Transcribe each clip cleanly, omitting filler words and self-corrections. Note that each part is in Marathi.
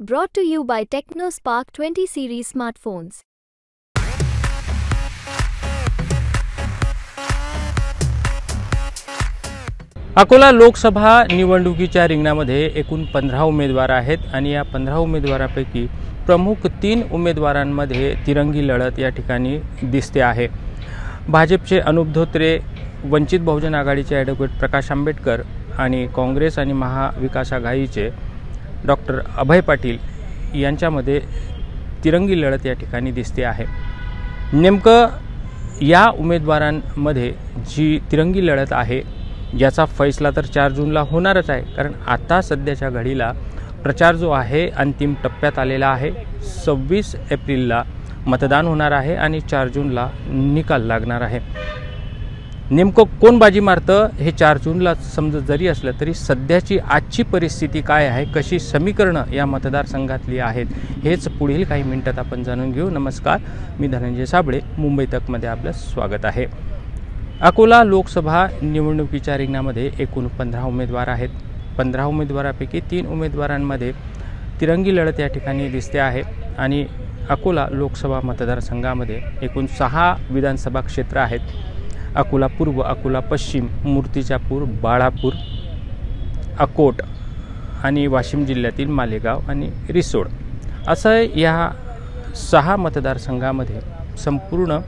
Brought to you by TechnoSpark 20 series smartphones. Akola Lok Sabha निवडणुकीच्या रिंगणामध्ये एकूण 15 उमेदवार आहेत आणि या 15 उमेदवारांपैकी प्रमुख 3 उमेदवारांमध्ये तिरंगी लढत या ठिकाणी दिसते आहे। भाजपचे अनुप धोत्रे, वंचित बहुजन आघाडीचे ॲडव्होकेट प्रकाश आंबेडकर आणि काँग्रेस आणि महाविकास आघाडीचे डॉक्टर अभय पाटील यांच्यामध्ये तिरंगी लढत या ठिकाणी दिसते आहे। नेमकं या उमेदवारांमध्ये जी तिरंगी लढत आहे याचा फैसला तर 4 जूनला होणारच आहे, कारण आता सध्याच्या घडीला प्रचार जो आहे अंतिम टप्प्यात आलेला आहे। 26 एप्रिलला मतदान होणार आहे आणि 4 जूनला निकाल लागणार आहे। नेमकं कोण बाजी मारतं हे 4 जूनला समजत जरी असलं तरी सध्याची आजची परिस्थिती काय आहे, कशी समीकरणं या मतदारसंघातली आहेत, हेच पुढील काही मिनिटात आपण जाणून घेऊ। नमस्कार, मी धनंजय साबळे, मुंबई तकमध्ये आपलं स्वागत आहे। अकोला लोकसभा निवडणुकीच्या रिंगणामध्ये एकूण 15 उमेदवार आहेत। 15 उमेदवारांपैकी 3 उमेदवारांमध्ये तिरंगी लढत या ठिकाणी दिसते आहे आणि अकोला लोकसभा मतदारसंघामध्ये एकूण 6 विधानसभा क्षेत्र आहेत। अकोला पूर्व, अकोला पश्चिम, मूर्तिजापूर, बाळापूर, अकोट आणि वाशिम जिल्ह्यातील मालेगाव आणि रिसोड असं या 6 मतदारसंघामध्ये संपूर्ण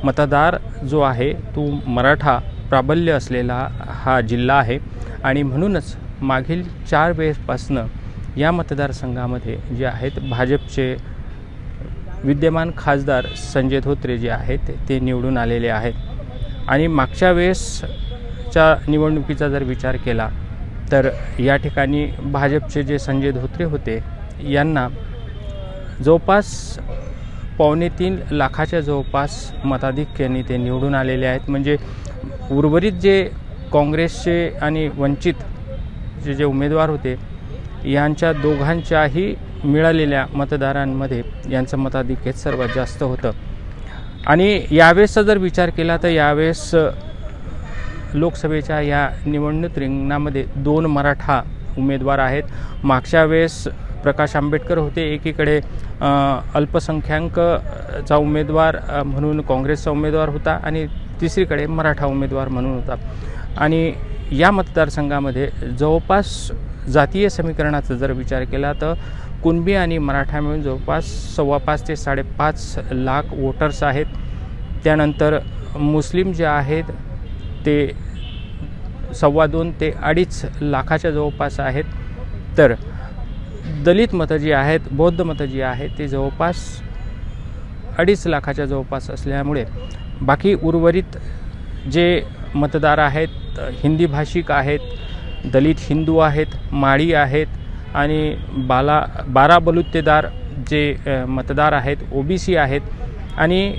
मतदार जो आहे तो मराठा प्राबल्य असलेला हा जिल्हा आहे आणि म्हणूनच मागील 4 वेळेसपासनं या मतदारसंघामध्ये जे आहेत भाजपचे विद्यमान खासदार संजय धोत्रे जे आहेत ते निवडून आलेले आहेत। आणि मागच्या वेळेसच्या निवडणुकीचा जर विचार केला तर या ठिकाणी भाजपचे जे संजय धोत्रे होते यांना जवळपास 2.25 लाखाच्या जवळपास मताधिक्याने ते निवडून आलेले आहेत। म्हणजे उर्वरित जे काँग्रेसचे आणि वंचित जे उमेदवार होते यांच्या दोघांच्याही मिळालेल्या मतदारांमध्ये यांचं मताधिक्य सर्वात जास्त होतं। आणि यावेळेसचा जर विचार केला तर यावेळेस लोकसभेच्या या निवडणूक रिंगणामध्ये 2 मराठा उमेदवार आहेत। मागच्या वेळेस प्रकाश आंबेडकर होते, एकीकडे अल्पसंख्याकचा उमेदवार म्हणून काँग्रेसचा उमेदवार होता आणि तिसरीकडे मराठा उमेदवार म्हणून होता। आणि या मतदारसंघामध्ये जवळपास जातीय समीकरणाचा जर विचार केला तर कुणबी आणि मराठा मिळून जवळपास 5.25 ते 5.5 लाख वोटर्स आहेत। त्यानंतर मुस्लिम जे आहेत ते 2.25 ते 2.5 लाखाच्या जवळपास आहेत। तर दलित मतं जी आहेत, बौद्ध मतं जी आहेत ते जवळपास 2.5 लाखाच्या जवळपास असल्यामुळे बाकी उर्वरित जे मतदार आहेत हिंदी भाषिक आहेत, दलित हिंदू आहेत, माळी आहेत आणि 12 बलुतेदार जे मतदार आहेत ओबीसी आहेत आणि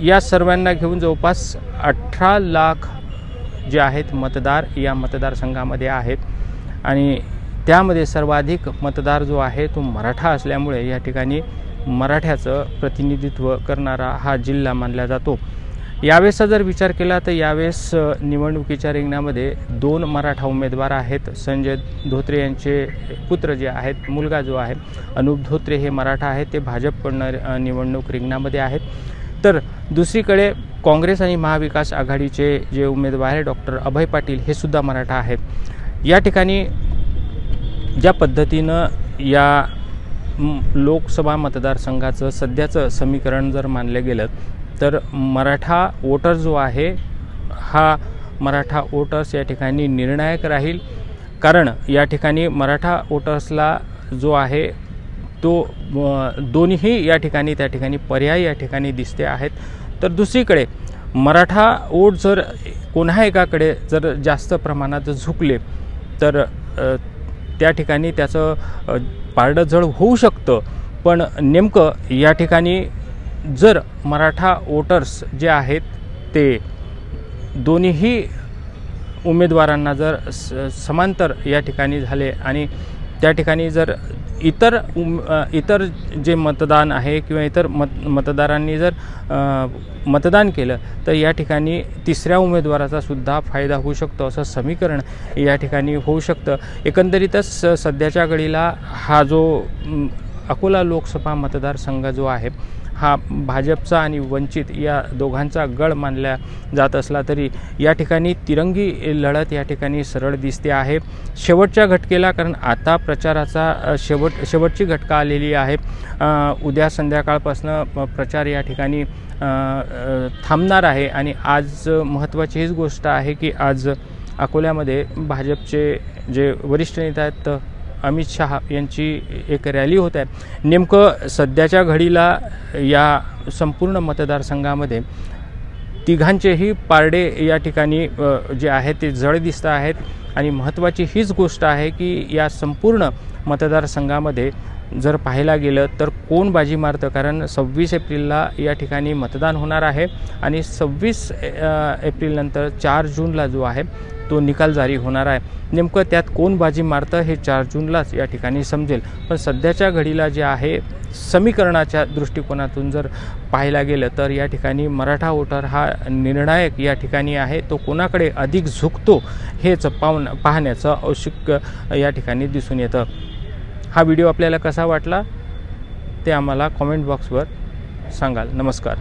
या सर्वांना घेऊन जवळपास 18 लाख जे आहेत मतदार या मतदारसंघामध्ये आहेत। आणि त्यामध्ये सर्वाधिक मतदार जो आहे तो मराठा असल्यामुळे या ठिकाणी मराठ्याचं प्रतिनिधित्व करणारा हा जिल्हा मानला जातो। यावेळेसचा जर विचार केला तर यावेळेस निवडणुकीच्या रिंगणामध्ये 2 मराठा उमेदवार आहेत। संजय धोत्रे यांचे पुत्र जे आहेत, मुलगा जो आहे अनुप धोत्रे हे मराठा आहेत, ते भाजपकडून निवडणूक रिंगणामध्ये आहेत। तर दुसरीकडे काँग्रेस आणि महाविकास आघाडीचे जे उमेदवार आहेत डॉक्टर अभय पाटील हे सुद्धा मराठा आहेत। या ठिकाणी ज्या पद्धतीनं या लोकसभा मतदारसंघाचं सध्याचं समीकरण जर मानलं गेलं तर मराठा वोटर जो आहे हा मराठा वोटर्स या ठिकाणी निर्णायक राहील, कारण या ठिकाणी मराठा वोटर्सला जो आहे तो दोन्ही या ठिकाणी त्या ठिकाणी पर्याय या ठिकाणी दिसते आहेत। तर दुसरीकडे मराठा वोट जर कोणा एकाकडे जर जास्त प्रमाणात झुकले तर त्या ठिकाणी त्याचं पारडं जड होऊ शकतं। पण नेमकं या ठिकाणी जर मराठा वोटर्स जे आहेत ते दोन्ही उमेदवारांना जर समांतर या ठिकाणी झाले आणि त्या ठिकाणी जर इतर जे मतदान आहे किंवा इतर मतदारांनी जर मतदान केलं तर या ठिकाणी तिसऱ्या उमेदवाराचा सुद्धा फायदा होऊ शकतो असं समीकरण या ठिकाणी होऊ शकतं। एकंदरीतच सध्याच्या घडीला हा जो अकोला लोकसभा मतदारसंघ जो आहे हा भाजपचा आणि वंचित या दोघांचा गड मानला जात असला तरी या ठिकाणी तिरंगी लढत या ठिकाणी सरळ दिसते आहे शेवटच्या घटकेला, कारण आता प्रचाराचा शेवटची घटका आलेली आहे। उद्या संध्याकाळपासून प्रचार या ठिकाणी थांबणार आहे आणि आज महत्त्वाची हीच गोष्ट आहे की आज अकोल्यामध्ये भाजपचे जे वरिष्ठ नेते आहेत अमित शहा यांची एक रॅली होत आहे। नेमकं सध्याच्या घडीला या संपूर्ण मतदारसंघामध्ये तिघांचेही पारडे या ठिकाणी जे आहेत ते जड दिसत आहेत आणि महत्त्वाची हीच गोष्ट आहे की या संपूर्ण मतदारसंघामध्ये जर पाहायला गेलं तर कोण बाजी मारतं, कारण 26 एप्रिलला या ठिकाणी मतदान होणार आहे आणि 26 एप्रिलनंतर 4 जूनला जो आहे तो निकाल जारी होणार आहे। नेमकं त्यात कोण बाजी मारतं हे 4 जूनलाच या ठिकाणी समजेल। पण सध्याच्या घडीला जे आहे समीकरणाच्या दृष्टिकोनातून जर पाहायला गेलं तर या ठिकाणी मराठा वोटर हा निर्णायक या ठिकाणी आहे, तो कोणाकडे अधिक झुकतो हेच पाहण्याचं औत्सुक्य या ठिकाणी दिसून येतं। हा व्हिडिओ आपल्याला कसा वाटला ते आम्हाला कमेंट बॉक्सवर सांगाल। नमस्कार।